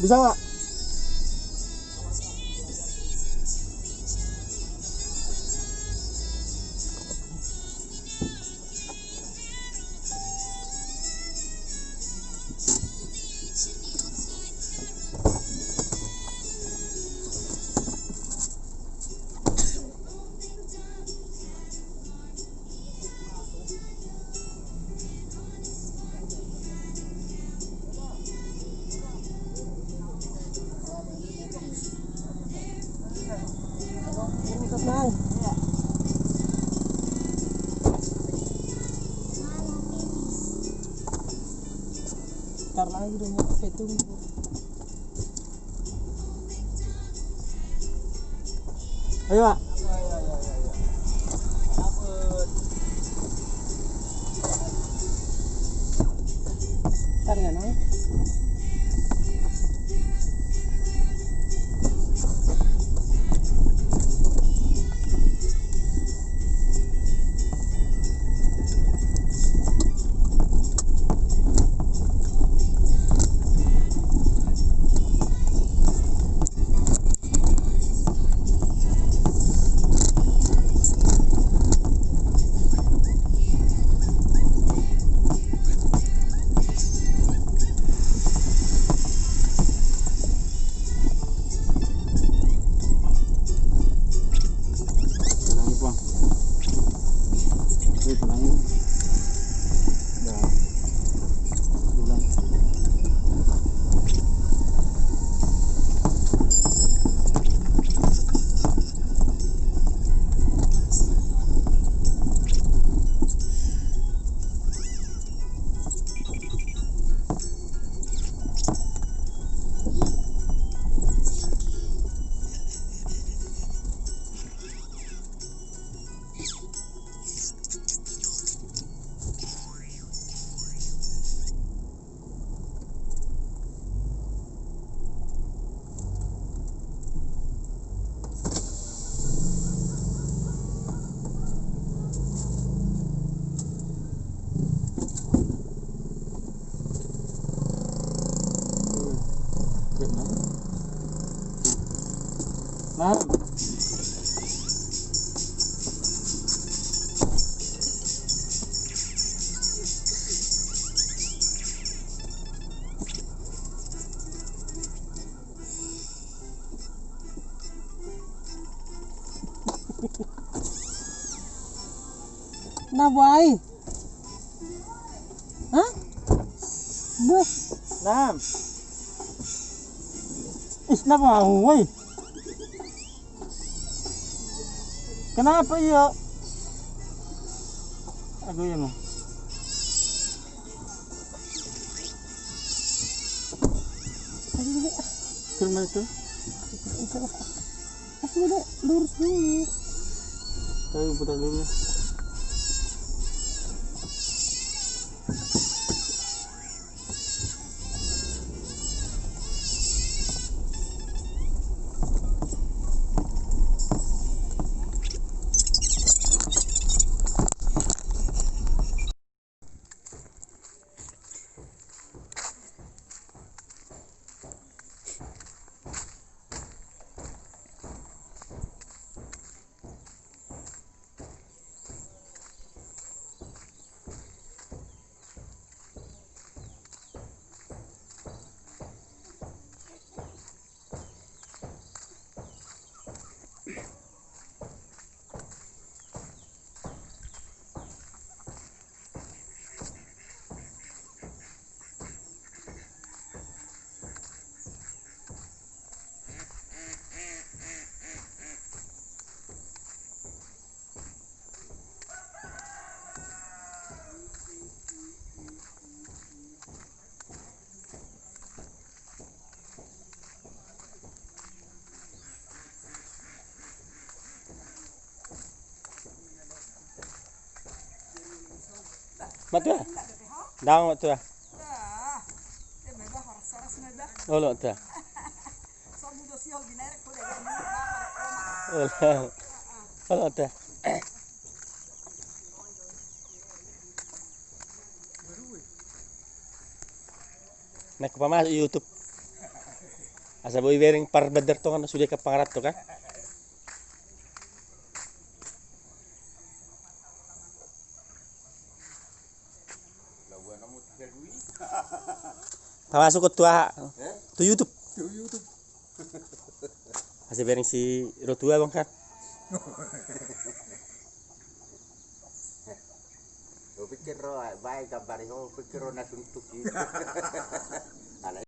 Bisa Pak? Tenang. Ntar lagi udah nyampe tunggu. Ayo Pak. Ntar ya naik. Nah. Nah, boy. Hah? Bus. Nah. Isna mau, woi. Kenapa ya? Aku ya mau. Kurma itu. Asli deh, lurus dulu. Ayo putar dulu. Matu? Daang matu. Oh, lo tu. Oh, lo tu. Nak pamas YouTube. Asa boy bering par bandar to kan sudah ke pangarat to kan. Masuk ke tua tu YouTube. Asa bering si rotua bang kan. Pikir roh, baik kabar ho, pikir roh na suntuk.